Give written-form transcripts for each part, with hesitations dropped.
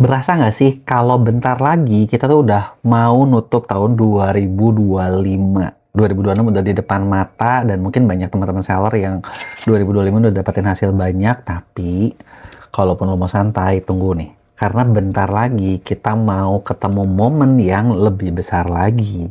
Berasa nggak sih kalau bentar lagi kita tuh udah mau nutup tahun 2025. 2026 udah di depan mata dan mungkin banyak teman-teman seller yang 2025 udah dapetin hasil banyak, tapi kalaupun lo mau santai, tunggu nih. Karena bentar lagi kita mau ketemu momen yang lebih besar lagi,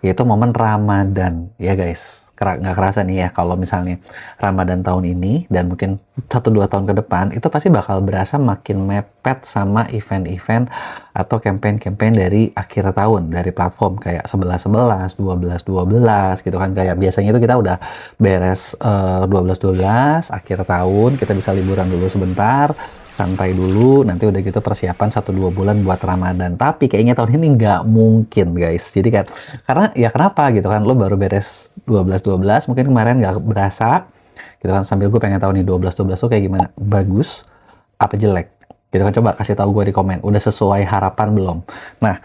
yaitu momen Ramadan, ya guys. Nggak kerasa nih ya kalau misalnya Ramadan tahun ini dan mungkin 1-2 tahun ke depan itu pasti bakal berasa makin mepet sama event-event atau campaign-campaign dari akhir tahun dari platform kayak 11-11, 12-12 gitu kan. Kayak biasanya itu kita udah beres 12-12 akhir tahun, kita bisa liburan dulu sebentar, santai dulu, nanti udah gitu persiapan 1-2 bulan buat Ramadan. Tapi kayaknya tahun ini nggak mungkin guys. Jadi kan, karena ya kenapa gitu kan, lo baru beres 12-12, mungkin kemarin nggak berasa gitu kan, sambil gue pengen tahu nih 12-12 tuh kayak gimana, bagus apa jelek gitu kan. Coba kasih tahu gue di komen, udah sesuai harapan belum. Nah,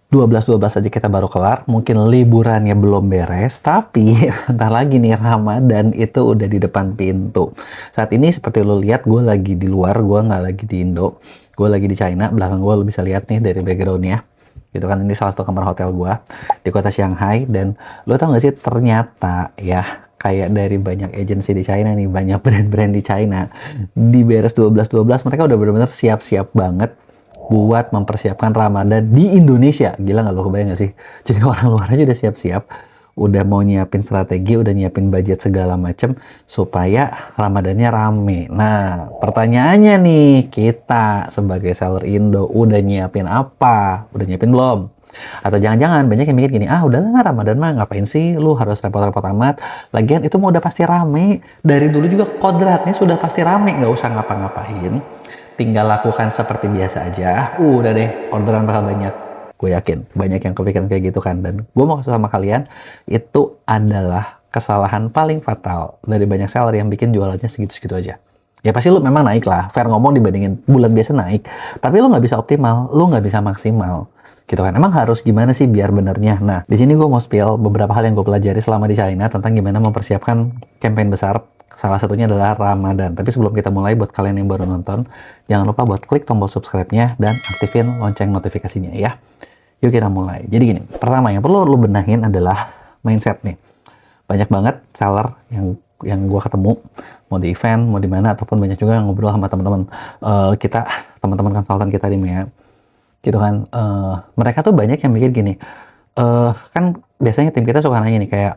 12-12 aja kita baru kelar, mungkin liburannya belum beres, tapi bentar lagi nih Ramadan itu udah di depan pintu. Saat ini seperti lo lihat, gue lagi di luar, gue nggak lagi di Indo, gue lagi di China. Belakang gue lo bisa lihat nih dari backgroundnya, gitu kan, ini salah satu kamar hotel gue di kota Shanghai. Dan lo tau gak sih, ternyata ya, kayak dari banyak agensi di China nih, banyak brand-brand di China, di beres 12-12 mereka udah benar-benar siap-siap banget buat mempersiapkan Ramadan di Indonesia. Gila nggak lo, kebayang nggak sih? Jadi orang luar aja udah siap-siap, udah mau nyiapin strategi, udah nyiapin budget segala macem supaya Ramadannya rame. Nah, pertanyaannya nih, kita sebagai seller Indo udah nyiapin apa? Udah nyiapin belum? Atau jangan-jangan banyak yang mikir gini, ah udahlah Ramadan mah ngapain sih lu harus repot-repot amat, lagian itu mau udah pasti rame, dari dulu juga kodratnya sudah pasti rame, nggak usah ngapa-ngapain, tinggal lakukan seperti biasa aja, udah deh orderan bakal banyak. Gue yakin banyak yang kepikiran kayak gitu kan. Dan gue mau kasih sama kalian, itu adalah kesalahan paling fatal dari banyak seller yang bikin jualannya segitu-segitu aja. Ya pasti lu memang naik lah, fair ngomong, dibandingin bulan biasa naik, tapi lu nggak bisa optimal, lu nggak bisa maksimal gitu kan. Emang harus gimana sih biar benernya? Nah, di sini gue mau spill beberapa hal yang gue pelajari selama di China tentang gimana mempersiapkan campaign besar. Salah satunya adalah Ramadan. Tapi sebelum kita mulai, buat kalian yang baru nonton, jangan lupa buat klik tombol subscribe-nya dan aktifin lonceng notifikasinya ya. Yuk kita mulai. Jadi gini, pertama yang perlu lu benahin adalah mindset nih. Banyak banget seller yang gue ketemu, mau di event, mau di mana, ataupun banyak juga yang ngobrol sama teman-teman kita, teman-teman konsultan kita di MEA, gitu kan. Mereka tuh banyak yang mikir gini, kan biasanya tim kita suka nanya nih kayak,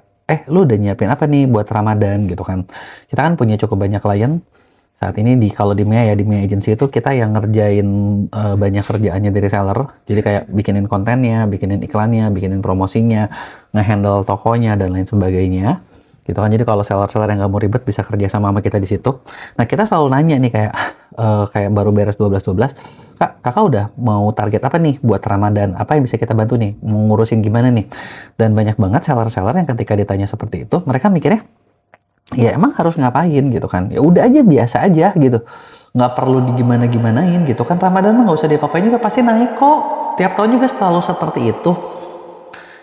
lu udah nyiapin apa nih buat Ramadan gitu kan. Kita kan punya cukup banyak klien saat ini kalau di MEA ya, di MEA Agency itu kita yang ngerjain banyak kerjaannya dari seller. Jadi kayak bikinin kontennya, bikinin iklannya, bikinin promosinya, ngehandle tokonya dan lain sebagainya. Gitu kan. Jadi kalau seller-seller yang nggak mau ribet bisa kerja sama kita di situ. Nah, kita selalu nanya nih kayak baru beres 12-12, Kak, kakak udah mau target apa nih buat Ramadan? Apa yang bisa kita bantu nih? Mau ngurusin gimana nih? Dan banyak banget seller-seller yang ketika ditanya seperti itu, mereka mikirnya, ya emang harus ngapain gitu kan? Ya udah aja, biasa aja gitu. Nggak perlu digimana-gimanain gitu kan. Ramadan mah nggak usah diapa-apain juga, pasti naik kok. Tiap tahun juga selalu seperti itu.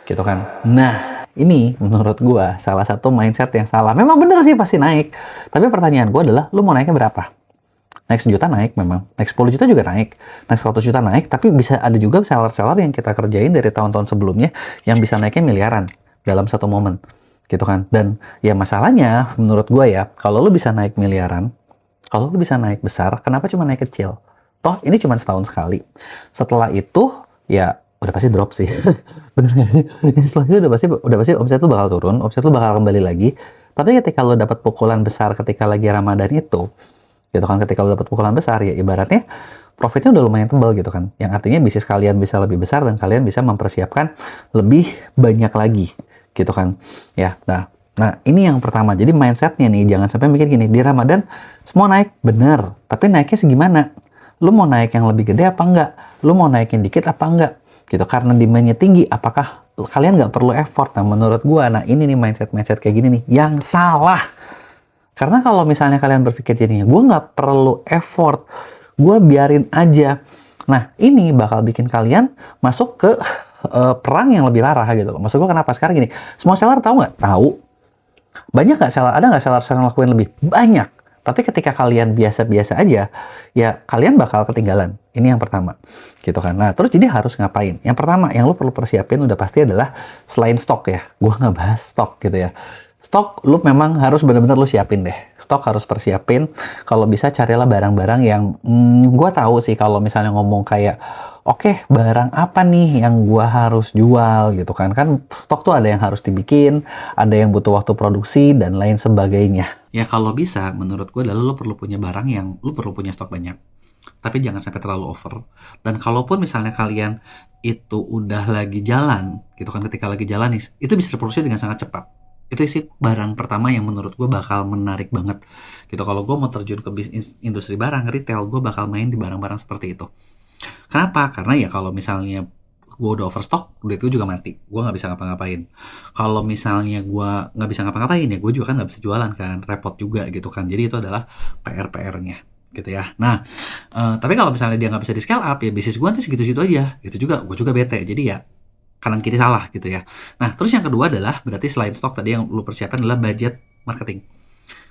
Gitu kan. Nah, ini menurut gua salah satu mindset yang salah. Memang bener sih pasti naik. Tapi pertanyaan gua adalah, lu mau naiknya berapa? Naik 1 juta naik memang, naik 10 juta juga naik, naik 100 juta naik, tapi bisa ada juga seller-seller yang kita kerjain dari tahun-tahun sebelumnya yang bisa naiknya miliaran dalam satu momen, gitu kan. Dan ya masalahnya menurut gue ya, kalau lu bisa naik miliaran, kalau lu bisa naik besar, kenapa cuma naik kecil? Toh ini cuma setahun sekali. Setelah itu ya udah pasti drop sih. Bener gak sih? Setelah itu udah pasti omset lu bakal turun, omset lu bakal kembali lagi. Tapi ketika lu dapat pukulan besar ketika lagi Ramadan itu, gitu kan, ketika lo dapat pukulan besar ya ibaratnya profitnya udah lumayan tebal gitu kan, yang artinya bisnis kalian bisa lebih besar dan kalian bisa mempersiapkan lebih banyak lagi gitu kan ya. Nah ini yang pertama, jadi mindsetnya nih, jangan sampai mikir gini, di Ramadan semua naik, bener, tapi naiknya segimana? Lu mau naik yang lebih gede apa enggak? Lu mau naikin dikit apa enggak? Gitu, karena demandnya tinggi, apakah kalian nggak perlu effort? Nah menurut gua, nah ini nih mindset kayak gini nih yang salah. Karena kalau misalnya kalian berpikir jadinya, gue nggak perlu effort, gue biarin aja. Nah, ini bakal bikin kalian masuk ke perang yang lebih parah gitu loh. Maksud gue kenapa? Sekarang gini, semua seller tahu nggak? Tahu. Banyak nggak seller? Ada nggak seller-seller ngelakuin lebih? Banyak. Tapi ketika kalian biasa-biasa aja, ya kalian bakal ketinggalan. Ini yang pertama, gitu kan. Nah, terus jadi harus ngapain? Yang pertama, yang lo perlu persiapin udah pasti adalah selain stok ya. Gua nggak bahas stok gitu ya. Stok lu memang harus benar-benar lu siapin deh. Stok harus persiapin. Kalau bisa carilah barang-barang yang gua tahu sih kalau misalnya ngomong kayak oke, barang apa nih yang gua harus jual gitu kan. Kan stok tuh ada yang harus dibikin, ada yang butuh waktu produksi dan lain sebagainya. Ya kalau bisa menurut gua adalah lu perlu punya barang yang lu perlu punya stok banyak. Tapi jangan sampai terlalu over. Dan kalaupun misalnya kalian itu udah lagi jalan, gitu kan, ketika lagi jalan nih, itu bisa diproduksi dengan sangat cepat. Itu sih barang pertama yang menurut gue bakal menarik banget. Gitu, kalau gue mau terjun ke bisnis industri barang, retail, gue bakal main di barang-barang seperti itu. Kenapa? Karena ya kalau misalnya gue udah overstock, duit gue juga mati. Gue nggak bisa ngapa-ngapain. Kalau misalnya gue nggak bisa ngapa-ngapain, ya gue juga kan nggak bisa jualan kan. Repot juga gitu kan. Jadi itu adalah PR-PR-nya gitu ya. Nah, tapi kalau misalnya dia nggak bisa di scale up, ya bisnis gue nanti segitu-segitu aja. Itu juga, gue juga bete. Jadi ya kanan kiri salah gitu ya. Nah, terus yang kedua adalah berarti selain stok tadi yang lu persiapkan adalah budget marketing.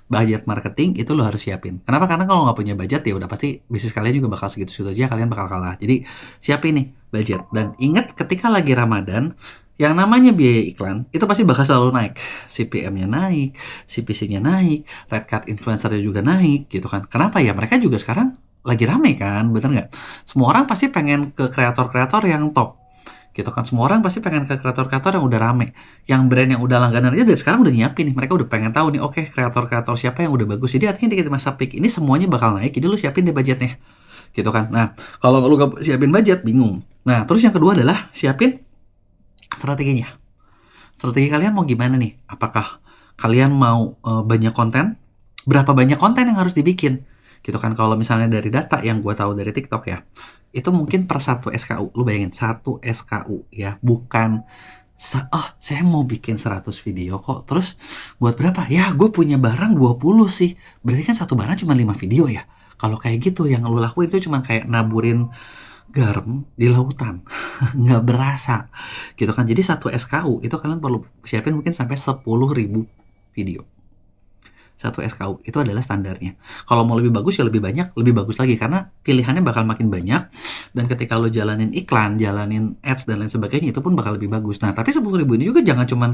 Budget marketing itu lo harus siapin. Kenapa? Karena kalau nggak punya budget ya udah pasti bisnis kalian juga bakal segitu-segitu aja, kalian bakal kalah. Jadi siapin nih budget. Dan ingat ketika lagi Ramadan, yang namanya biaya iklan itu pasti bakal selalu naik. CPM-nya naik, CPC-nya naik, red card influencer-nya juga naik gitu kan. Kenapa ya? Mereka juga sekarang lagi rame kan, bener nggak? Semua orang pasti pengen ke kreator-kreator yang top gitu kan. Semua orang pasti pengen ke kreator-kreator yang udah rame, yang brand yang udah langganan aja dari sekarang udah nyiapin nih. Mereka udah pengen tahu nih, oke, kreator-kreator siapa yang udah bagus. Jadi artinya di masa peak ini semuanya bakal naik, jadi lu siapin deh budgetnya gitu kan. Nah, kalau lu gak siapin budget, bingung. Nah, terus yang kedua adalah siapin strateginya. Strategi kalian mau gimana nih? Apakah kalian mau banyak konten? Berapa banyak konten yang harus dibikin? Gitu kan. Kalau misalnya dari data yang gue tahu dari TikTok ya, itu mungkin per 1 SKU. Lu bayangin, 1 SKU ya. Bukan, saya mau bikin 100 video kok. Terus buat berapa? Ya, gue punya barang 20 sih. Berarti kan satu barang cuma 5 video ya. Kalau kayak gitu, yang lu lakuin itu cuma kayak naburin garam di lautan. Nggak berasa. Gitu kan. Jadi 1 SKU itu kalian perlu siapin mungkin sampai 10.000 video. 1 SKU itu adalah standarnya. Kalau mau lebih bagus ya lebih banyak, lebih bagus lagi karena pilihannya bakal makin banyak, dan ketika lo jalanin iklan, jalanin ads dan lain sebagainya itu pun bakal lebih bagus. Nah, tapi 10.000 ini juga jangan cuman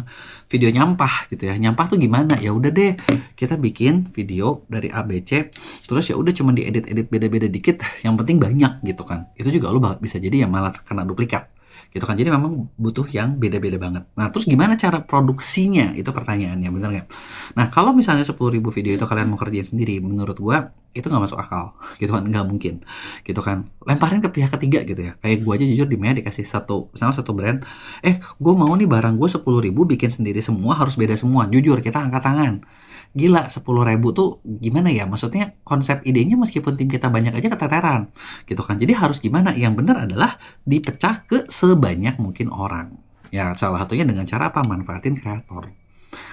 video nyampah gitu ya. Nyampah tuh gimana? Ya udah deh, kita bikin video dari A B C, terus ya udah cuman diedit-edit beda-beda dikit, yang penting banyak gitu kan. Itu juga lo bisa jadi ya malah kena duplikat. Gitu kan. Jadi memang butuh yang beda-beda banget. Nah, terus gimana cara produksinya? Itu pertanyaannya, bener nggak? Nah, kalau misalnya 10.000 video itu kalian mau kerjain sendiri, menurut gua itu nggak masuk akal. Gitu kan, nggak mungkin. Gitu kan. Lemparin ke pihak ketiga gitu ya. Kayak gua aja jujur di Maya dikasih misalnya satu brand, gua mau nih barang gua 10.000 bikin sendiri semua, harus beda semua. Jujur, kita angkat tangan. Gila, 10.000 tuh gimana ya? Maksudnya konsep idenya meskipun tim kita banyak aja keteteran. Gitu kan. Jadi harus gimana? Yang benar adalah dipecah ke sebanyak mungkin orang. Ya, salah satunya dengan cara apa? Manfaatin kreator.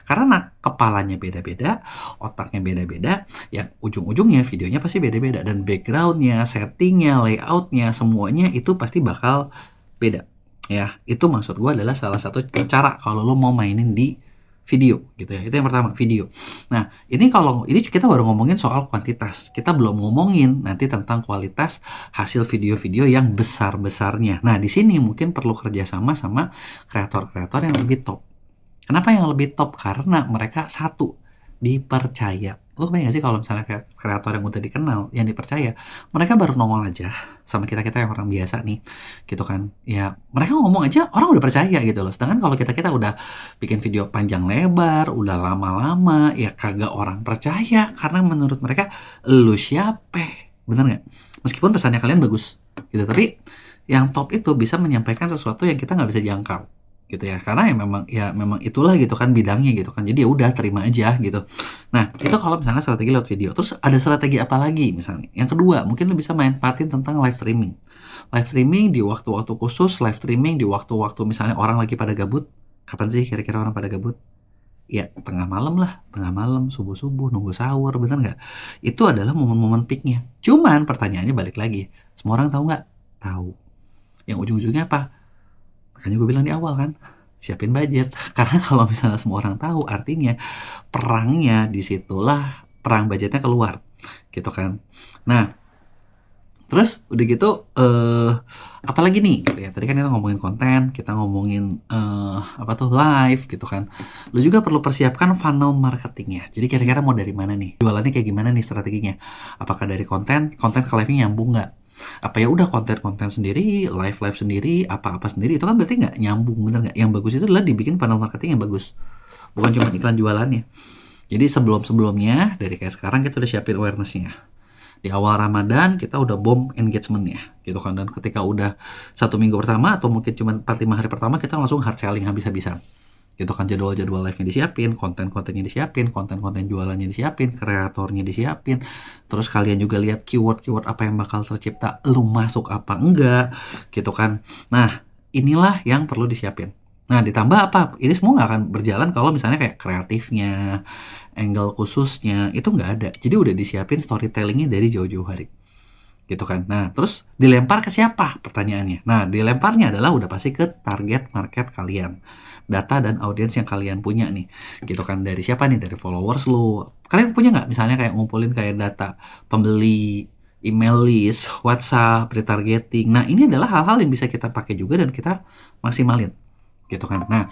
Karena kepalanya beda-beda, otaknya beda-beda, yang ujung-ujungnya videonya pasti beda-beda. Dan backgroundnya, settingnya, layoutnya, semuanya itu pasti bakal beda. Ya, itu maksud gue adalah salah satu cara kalau lo mau mainin di video gitu ya. Itu yang pertama, video. Nah, ini kita baru ngomongin soal kuantitas. Kita belum ngomongin nanti tentang kualitas hasil video-video yang besar-besarnya. Nah, di sini mungkin perlu kerjasama sama kreator-kreator yang lebih top. Kenapa yang lebih top? Karena mereka satu, dipercaya. Lu kebayang gak sih kalau misalnya kreator yang udah dikenal, yang dipercaya, mereka baru nongol aja sama kita-kita yang orang biasa nih, gitu kan. Ya, mereka ngomong aja, orang udah percaya gitu loh. Sedangkan kalau kita udah bikin video panjang lebar, udah lama-lama, ya kagak orang percaya. Karena menurut mereka, lu siapa? Bener gak? Meskipun pesannya kalian bagus, gitu. Tapi yang top itu bisa menyampaikan sesuatu yang kita nggak bisa jangkau. Gitu ya, karena ya memang itulah gitu kan bidangnya gitu kan. Jadi ya udah terima aja gitu. Nah, itu kalau misalnya strategi lewat video. Terus ada strategi apa lagi misalnya? Yang kedua, mungkin lo bisa manfaatin tentang live streaming. Live streaming di waktu-waktu khusus, live streaming di waktu-waktu misalnya orang lagi pada gabut. Kapan sih kira-kira orang pada gabut? Ya, tengah malam, subuh-subuh, nunggu sahur, bener nggak? Itu adalah momen-momen peaknya. Cuman pertanyaannya balik lagi, semua orang tahu nggak? Tahu. Yang ujung-ujungnya apa? Makanya gue bilang di awal kan, siapin budget. Karena kalau misalnya semua orang tahu, artinya perangnya disitulah perang budgetnya keluar, gitu kan. Nah, terus udah gitu, apalagi nih, gitu ya, tadi kan kita ngomongin konten, kita ngomongin, apa tuh, live gitu kan. Lu juga perlu persiapkan funnel marketingnya. Jadi kira-kira mau dari mana nih? Jualannya kayak gimana nih strateginya? Apakah dari konten ke live-nya nyambung nggak? Apa ya udah konten-konten sendiri, live-live sendiri, apa-apa sendiri, itu kan berarti nggak nyambung, bener nggak? Yang bagus itu adalah dibikin funnel marketing yang bagus, bukan cuma iklan jualannya. Jadi sebelum-sebelumnya, dari kayak sekarang kita udah siapin awareness-nya. Di awal Ramadan kita udah bom engagement-nya gitu kan, dan ketika udah 1 minggu pertama atau mungkin cuma 4-5 hari pertama kita langsung hard selling habis-habisan gitu kan. Jadwal-jadwal live-nya disiapin, konten-kontennya disiapin, konten-konten jualannya disiapin, kreatornya disiapin, terus kalian juga lihat keyword-keyword apa yang bakal tercipta, lu masuk apa enggak gitu kan. Nah, inilah yang perlu disiapin. Nah, ditambah apa, ini semua nggak akan berjalan kalau misalnya kayak kreatifnya, angle khususnya, itu nggak ada. Jadi udah disiapin storytellingnya dari jauh-jauh hari. Gitu kan. Nah, terus dilempar ke siapa pertanyaannya? Nah, dilemparnya adalah udah pasti ke target market kalian. Data dan audiens yang kalian punya nih. Gitu kan. Dari siapa nih? Dari followers lu. Kalian punya nggak misalnya kayak ngumpulin kayak data pembeli, email list, WhatsApp, retargeting. Nah, ini adalah hal-hal yang bisa kita pakai juga dan kita maksimalin. Gitu kan. Nah,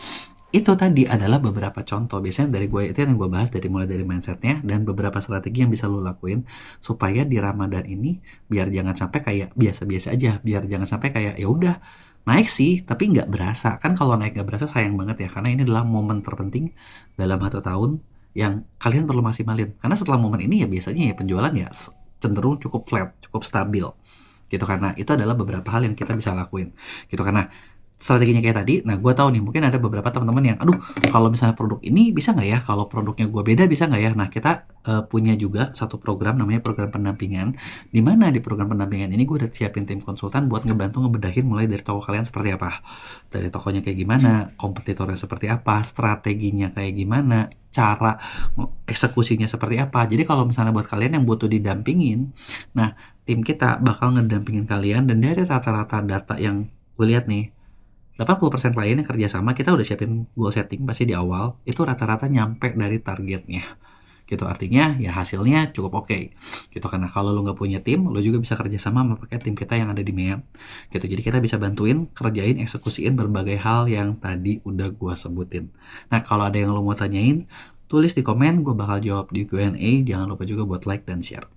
itu tadi adalah beberapa contoh. Biasanya dari gue itu yang gue bahas mulai dari mindsetnya dan beberapa strategi yang bisa lo lakuin supaya di Ramadan ini biar jangan sampai kayak biasa-biasa aja, biar jangan sampai kayak ya udah naik sih tapi nggak berasa. Kan kalau naik nggak berasa sayang banget ya, karena ini adalah momen terpenting dalam 1 tahun yang kalian perlu maksimalin. Karena setelah momen ini ya biasanya ya penjualan ya cenderung cukup flat, cukup stabil gitu. Karena itu adalah beberapa hal yang kita bisa lakuin gitu. Karena strateginya kayak tadi, nah gue tahu nih mungkin ada beberapa teman-teman yang, aduh kalau misalnya produk ini bisa nggak ya, kalau produknya gue beda bisa nggak ya. Nah kita punya juga satu program namanya program pendampingan, di mana di program pendampingan ini gue udah siapin tim konsultan buat ngebantu ngebedahin mulai dari toko kalian seperti apa, dari tokonya kayak gimana, kompetitornya seperti apa, strateginya kayak gimana, cara eksekusinya seperti apa. Jadi kalau misalnya buat kalian yang butuh didampingin, nah tim kita bakal ngedampingin kalian, dan dari rata-rata data yang gue lihat nih, 80% klien yang kerjasama kita udah siapin goal setting pasti di awal, itu rata-rata nyampe dari targetnya gitu. Artinya ya hasilnya cukup oke gitu. Karena kalau lo nggak punya tim, lo juga bisa kerjasama sama pakai tim kita yang ada di MEA gitu. Jadi kita bisa bantuin kerjain, eksekusiin berbagai hal yang tadi udah gua sebutin. Nah kalau ada yang lo mau tanyain, tulis di komen, gue bakal jawab di Q&A. Jangan lupa juga buat like dan share.